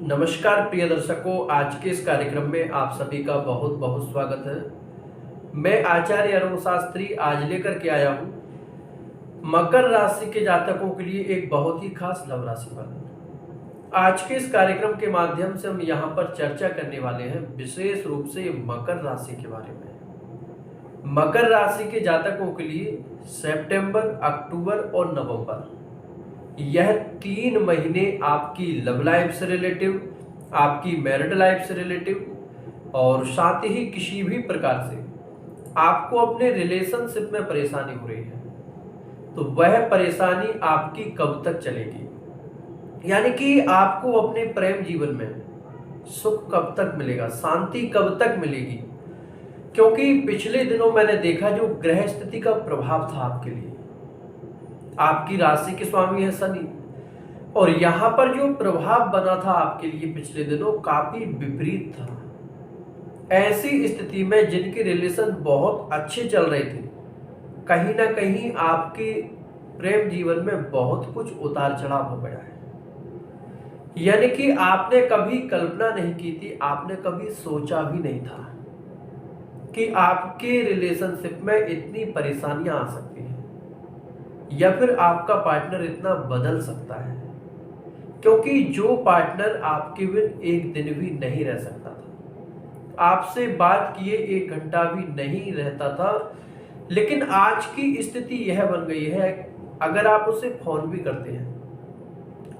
नमस्कार प्रिय दर्शकों, आज के इस कार्यक्रम में आप सभी का बहुत बहुत स्वागत है। मैं आचार्य अरुण शास्त्री आज लेकर के आया हूँ मकर राशि के जातकों के लिए एक बहुत ही खास लव राशि फल। आज के इस कार्यक्रम के माध्यम से हम यहाँ पर चर्चा करने वाले हैं विशेष रूप से मकर राशि के बारे में। मकर राशि के जातकों के लिए सितंबर, अक्टूबर और नवंबर, यह 3 महीने आपकी लव लाइफ से रिलेटिव, आपकी मैरिड लाइफ से रिलेटिव और साथ ही किसी भी प्रकार से आपको अपने रिलेशनशिप में परेशानी हो रही है तो वह परेशानी आपकी कब तक चलेगी, यानी कि आपको अपने प्रेम जीवन में सुख कब तक मिलेगा, शांति कब तक मिलेगी। क्योंकि पिछले दिनों मैंने देखा जो ग्रह स्थिति का प्रभाव था आपके लिए, आपकी राशि के स्वामी है शनि, और यहाँ पर जो प्रभाव बना था आपके लिए पिछले दिनों काफी विपरीत था। ऐसी स्थिति में जिनके रिलेशन बहुत अच्छे चल रहे थे, कहीं ना कहीं आपके प्रेम जीवन में बहुत कुछ उतार चढ़ाव हो गया है। यानी कि आपने कभी कल्पना नहीं की थी, आपने कभी सोचा भी नहीं था कि आपके रिलेशनशिप में इतनी परेशानियां आ सकती हैं या फिर आपका पार्टनर इतना बदल सकता है। क्योंकि जो पार्टनर आपके बिन एक दिन भी नहीं रह सकता था, आपसे बात किए 1 घंटा भी नहीं रहता था, लेकिन आज की स्थिति यह बन गई है, अगर आप उसे फोन भी करते हैं,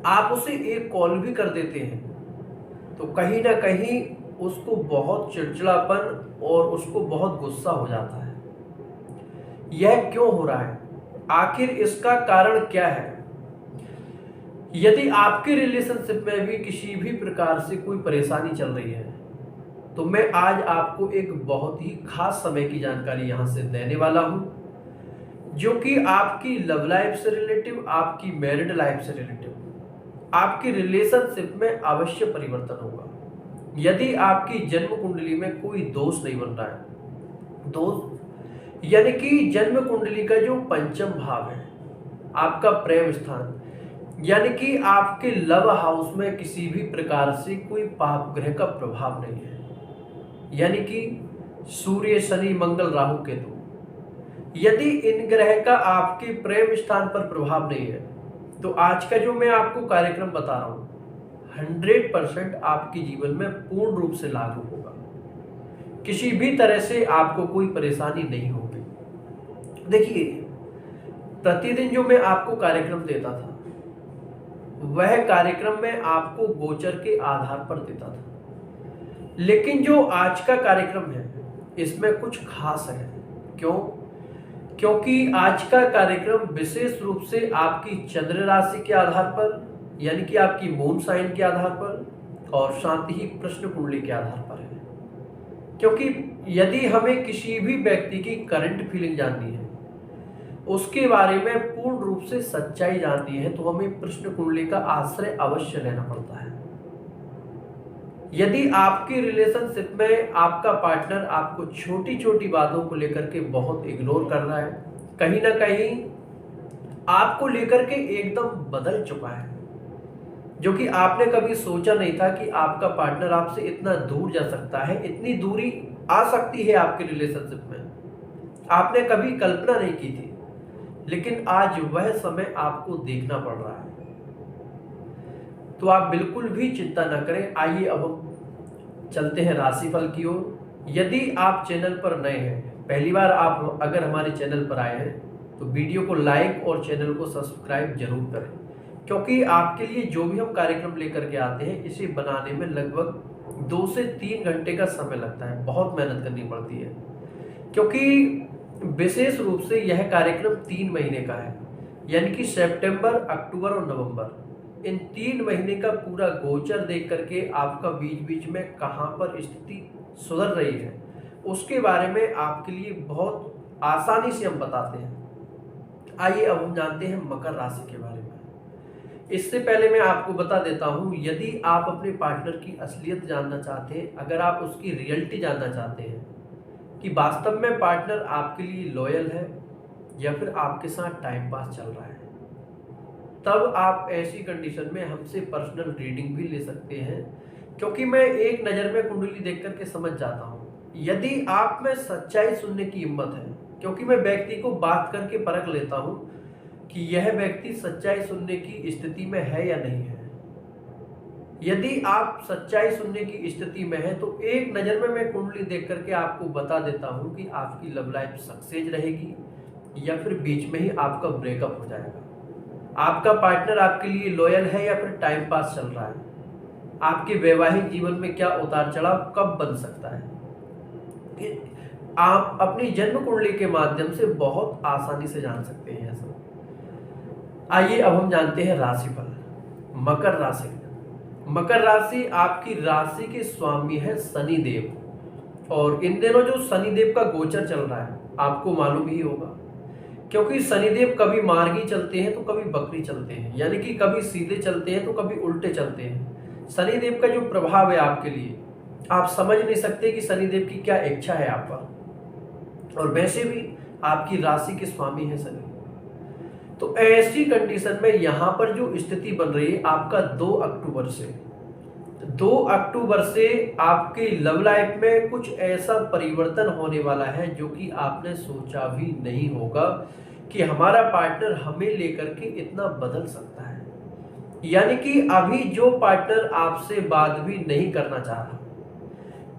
आप उसे एक कॉल भी कर देते हैं, तो कहीं ना कहीं उसको बहुत चिड़चिड़ापन और उसको बहुत गुस्सा हो जाता है। यह क्यों हो रहा है, आखिर इसका कारण क्या है? यदि आपके रिलेशनशिप में भी किसी भी प्रकार से कोई परेशानी चल रही है तो मैं आज आपको एक बहुत ही खास समय की जानकारी यहां से देने वाला हूं, जो कि आपकी लव लाइफ से रिलेटिव, आपकी मैरिड लाइफ से रिलेटिव, आपकी रिलेशनशिप में अवश्य परिवर्तन होगा। यदि आपकी जन्म कुंडली में कोई दोष नहीं बन रहा है, दोष यानी कि जन्म कुंडली का जो पंचम भाव है, आपका प्रेम स्थान, यानी कि आपके लव हाउस में किसी भी प्रकार से कोई पाप ग्रह का प्रभाव नहीं है, यानी कि सूर्य, शनि, मंगल, राहु, केतु, यदि इन ग्रह का आपके प्रेम स्थान पर प्रभाव नहीं है तो आज का जो मैं आपको कार्यक्रम बता रहा हूं 100% आपके जीवन में पूर्ण रूप से लागू होगा। किसी भी तरह से आपको कोई परेशानी नहीं होगी। देखिए, प्रतिदिन जो मैं आपको कार्यक्रम देता था वह कार्यक्रम मैं आपको गोचर के आधार पर देता था, लेकिन जो आज का कार्यक्रम है इसमें कुछ खास है। क्यों? क्योंकि आज का कार्यक्रम विशेष रूप से आपकी चंद्र राशि के आधार पर, यानी कि आपकी मून साइन के आधार पर और साथ ही प्रश्न कुंडली के आधार पर है। क्योंकि यदि हमें किसी भी व्यक्ति की करंट फीलिंग जाननी है, उसके बारे में पूर्ण रूप से सच्चाई जाननी है, तो हमें प्रश्न कुंडली का आश्रय अवश्य लेना पड़ता है। यदि आपके रिलेशनशिप में आपका पार्टनर आपको छोटी छोटी बातों को लेकर के बहुत इग्नोर कर रहा है, कहीं ना कहीं आपको लेकर के एकदम बदल चुका है, जो कि आपने कभी सोचा नहीं था कि आपका पार्टनर आपसे इतना दूर जा सकता है, इतनी दूरी आ सकती है आपके रिलेशनशिप में, आपने कभी कल्पना नहीं की थी, लेकिन आज वह समय आपको देखना पड़ रहा है। तो आप बिल्कुल भी चिंता न करें। आइए अब हम चलते हैं राशिफल की ओर। यदि आप चैनल पर नए हैं, पहली बार आप अगर हमारे चैनल पर आए हैं, तो वीडियो को लाइक और चैनल को सब्सक्राइब जरूर करें, क्योंकि आपके लिए जो भी हम कार्यक्रम लेकर के आते हैं इसे बनाने में लगभग 2 से 3 घंटे का समय लगता है, बहुत मेहनत करनी पड़ती है। क्योंकि विशेष रूप से यह कार्यक्रम 3 महीने का है, यानी कि सितंबर, अक्टूबर और नवंबर, इन 3 महीने का पूरा गोचर देख करके आपका बीच बीच में कहां पर स्थिति सुधर रही है उसके बारे में आपके लिए बहुत आसानी से हम बताते हैं। आइए अब हम जानते हैं मकर राशि के बारे में। इससे पहले मैं आपको बता देता हूं, यदि आप अपने पार्टनर की असलियत जानना चाहते हैं, अगर आप उसकी रियलिटी जानना चाहते हैं कि वास्तव में पार्टनर आपके लिए लॉयल है या फिर आपके साथ टाइम पास चल रहा है, तब आप ऐसी कंडीशन में हमसे पर्सनल रीडिंग भी ले सकते हैं, क्योंकि मैं एक नज़र में कुंडली देख करके समझ जाता हूँ। यदि आप में सच्चाई सुनने की हिम्मत है, क्योंकि मैं व्यक्ति को बात करके परख लेता हूँ कि यह व्यक्ति सच्चाई सुनने की स्थिति में है या नहीं है। यदि आप सच्चाई सुनने की स्थिति में है तो एक नज़र में मैं कुंडली देख करके आपको बता देता हूँ कि आपकी लव लाइफ सक्सेस रहेगी या फिर बीच में ही आपका ब्रेकअप हो जाएगा। आपका पार्टनर आपके लिए लॉयल है या फिर टाइम पास चल रहा है। आपके वैवाहिक जीवन में क्या उतार चढ़ाव कब बन सकता है, आप अपनी जन्म कुंडली के माध्यम से बहुत आसानी से जान सकते हैं सब। आइए अब हम जानते हैं राशिफल। मकर राशि। मकर राशि आपकी राशि के स्वामी है शनिदेव, और इन दिनों जो शनिदेव का गोचर चल रहा है आपको मालूम ही होगा, क्योंकि शनिदेव कभी मार्गी चलते हैं तो कभी बकरी चलते हैं, यानी कि कभी सीधे चलते हैं तो कभी उल्टे चलते हैं। शनिदेव का जो प्रभाव है आपके लिए, आप समझ नहीं सकते कि शनिदेव की क्या इच्छा है आप पर। और वैसे भी आपकी राशि के स्वामी है शनि। तो ऐसी कंडीशन में यहां पर जो स्थिति बन रही है आपका 2 अक्टूबर से आपके लव लाइफ में कुछ ऐसा परिवर्तन होने वाला है जो कि आपने सोचा भी नहीं होगा कि हमारा पार्टनर हमें लेकर के इतना बदल सकता है। यानी कि अभी जो पार्टनर आपसे बात भी नहीं करना चाह रहा,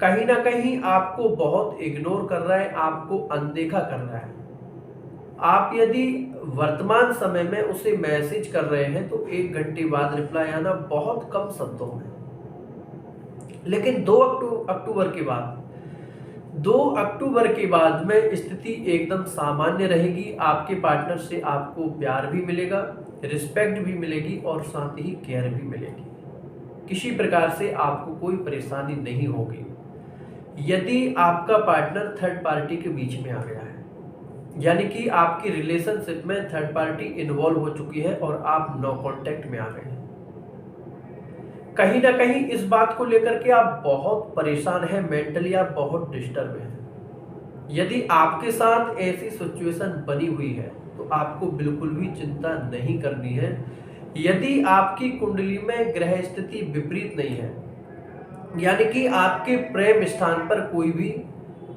कहीं ना कहीं आपको बहुत इग्नोर कर रहा है, आपको अनदेखा कर रहा है। आप यदि वर्तमान समय में उसे मैसेज कर रहे हैं तो 1 घंटे बाद रिप्लाई आना बहुत कम शब्दों में। लेकिन 2 अक्टूबर के बाद में स्थिति एकदम सामान्य रहेगी। आपके पार्टनर से आपको प्यार भी मिलेगा, रिस्पेक्ट भी मिलेगी और साथ ही केयर भी मिलेगी। किसी प्रकार से आपको कोई परेशानी नहीं होगी। यदि आपका पार्टनर थर्ड पार्टी के बीच में आ गया है, यानी कि आपकी रिलेशनशिप में थर्ड पार्टी इन्वॉल्व हो चुकी है और आप नो कांटेक्ट में आ गए हैं, कहीं ना कहीं इस बात को लेकर के आप बहुत परेशान हैं, मेंटली आप बहुत डिस्टर्ब हैं। यदि आपके साथ ऐसी सिचुएशन बनी हुई है तो आपको बिल्कुल भी चिंता नहीं करनी है। यदि आपकी कुंडली में ग्रह स्थिति विपरीत नहीं है, यानी कि आपके प्रेम स्थान पर कोई भी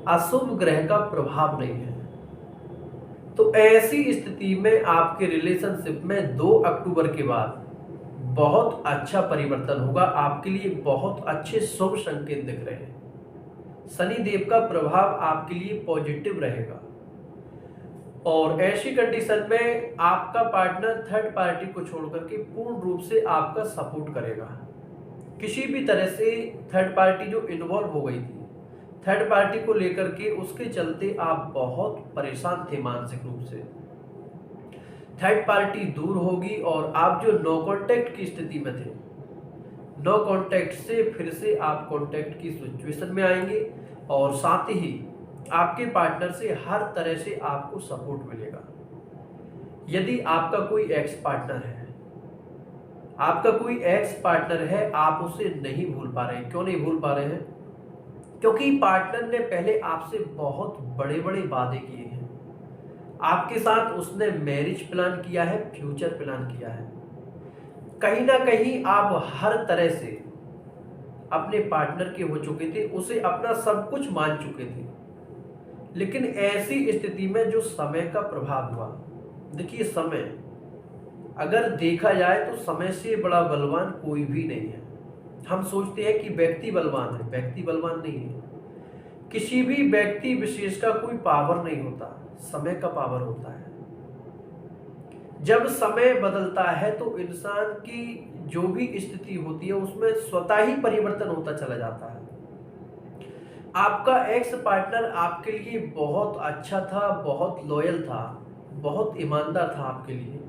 अशुभ ग्रह का प्रभाव नहीं है, तो ऐसी स्थिति में आपके रिलेशनशिप में 2 अक्टूबर के बाद बहुत अच्छा परिवर्तन होगा। आपके लिए बहुत अच्छे शुभ संकेत दिख रहे हैं। शनि देव का प्रभाव आपके लिए पॉजिटिव रहेगा और ऐसी कंडीशन में आपका पार्टनर थर्ड पार्टी को छोड़कर के पूर्ण रूप से आपका सपोर्ट करेगा। किसी भी तरह से थर्ड पार्टी जो इन्वॉल्व हो गई थी, थर्ड पार्टी को लेकर के उसके चलते आप बहुत परेशान थे मानसिक रूप से, थर्ड पार्टी दूर होगी और आप जो नो कांटेक्ट की स्थिति में थे, नो कांटेक्ट से फिर से आप कांटेक्ट की सिचुएशन में आएंगे और साथ ही आपके पार्टनर से हर तरह से आपको सपोर्ट मिलेगा। यदि आपका कोई एक्स पार्टनर है, आप उसे नहीं भूल पा रहे हैं। क्यों नहीं भूल पा रहे हैं? क्योंकि पार्टनर ने पहले आपसे बहुत बड़े बड़े वादे किए हैं। आपके साथ उसने मैरिज प्लान किया है, फ्यूचर प्लान किया है। कहीं ना कहीं आप हर तरह से अपने पार्टनर के हो चुके थे, उसे अपना सब कुछ मान चुके थे। लेकिन ऐसी स्थिति में जो समय का प्रभाव हुआ, देखिए समय अगर देखा जाए तो समय से बड़ा बलवान कोई भी नहीं है। हम सोचते हैं कि व्यक्ति बलवान है, व्यक्ति बलवान नहीं है। किसी भी व्यक्ति विशेष का कोई पावर नहीं होता, समय का पावर होता है। जब समय बदलता है तो इंसान की जो भी स्थिति होती है उसमें स्वतः ही परिवर्तन होता चला जाता है। आपका एक्स पार्टनर आपके लिए बहुत अच्छा था, बहुत लॉयल था, बहुत ईमानदार था आपके लिए,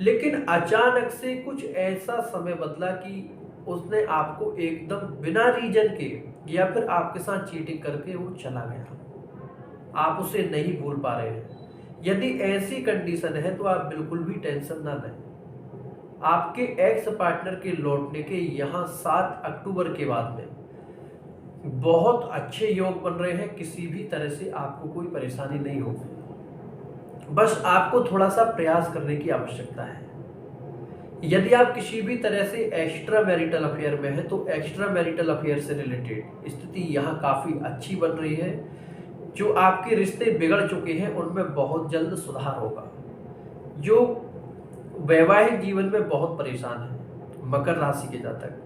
लेकिन अचानक से कुछ ऐसा समय बदला कि उसने आपको एकदम बिना रीजन के या फिर आपके साथ चीटिंग करके वो चला गया। आप उसे नहीं भूल पा रहे हैं। यदि ऐसी कंडीशन है तो आप बिल्कुल भी टेंशन ना लें। आपके एक्स पार्टनर के लौटने के यहाँ 7 अक्टूबर के बाद में बहुत अच्छे योग बन रहे हैं। किसी भी तरह से आपको कोई परेशानी नहीं होगी, बस आपको थोड़ा सा प्रयास करने की आवश्यकता है। यदि आप किसी भी तरह से एक्स्ट्रा मैरिटल अफेयर में हैं तो एक्स्ट्रा मैरिटल अफेयर से रिलेटेड स्थिति यहाँ काफ़ी अच्छी बन रही है। जो आपके रिश्ते बिगड़ चुके हैं उनमें बहुत जल्द सुधार होगा। जो वैवाहिक जीवन में बहुत परेशान है मकर राशि के जातक,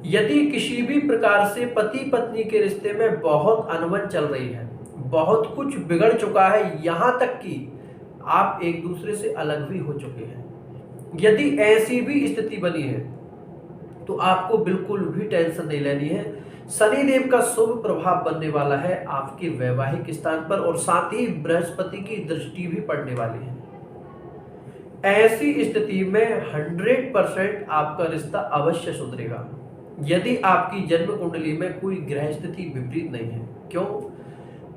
यदि किसी भी प्रकार से पति पत्नी के रिश्ते में बहुत अनबन चल रही है, बहुत कुछ बिगड़ चुका है, यहाँ तक कि आप एक दूसरे से अलग भी हो चुके हैं, यदि ऐसी भी स्थिति बनी है तो आपको बिल्कुल भी टेंशन नहीं लेनी है। शनिदेव का शुभ प्रभाव बनने वाला है आपके वैवाहिक स्थान पर और साथ ही बृहस्पति की दृष्टि भी पड़ने वाली है। ऐसी स्थिति में 100% आपका रिश्ता अवश्य सुधरेगा यदि आपकी जन्म कुंडली में कोई ग्रह स्थिति विपरीत नहीं है। क्यों?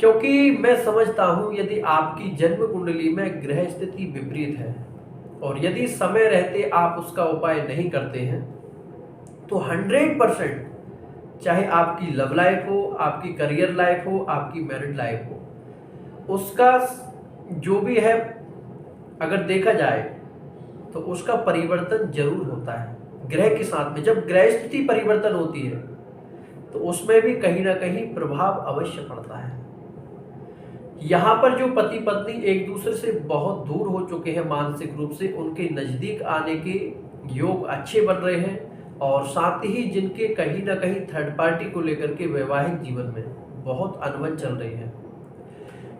क्योंकि मैं समझता हूं यदि आपकी जन्म कुंडली में ग्रह स्थिति विपरीत है और यदि समय रहते आप उसका उपाय नहीं करते हैं तो 100% चाहे आपकी लव लाइफ हो, आपकी करियर लाइफ हो, आपकी मैरिड लाइफ हो, उसका जो भी है अगर देखा जाए तो उसका परिवर्तन जरूर होता है ग्रह के साथ में। जब ग्रह स्थिति परिवर्तन होती है तो उसमें भी कहीं ना कहीं प्रभाव अवश्य पड़ता है। यहाँ पर जो पति पत्नी एक दूसरे से बहुत दूर हो चुके हैं मानसिक रूप से, उनके नजदीक आने के योग अच्छे बन रहे हैं और साथ ही जिनके कहीं ना कहीं थर्ड पार्टी को लेकर के वैवाहिक जीवन में बहुत अनबन चल रही है,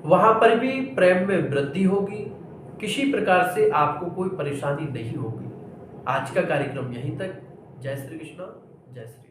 वहां पर भी प्रेम में वृद्धि होगी। किसी प्रकार से आपको कोई परेशानी नहीं होगी। आज का कार्यक्रम यहीं तक। जय श्री कृष्ण, जय श्री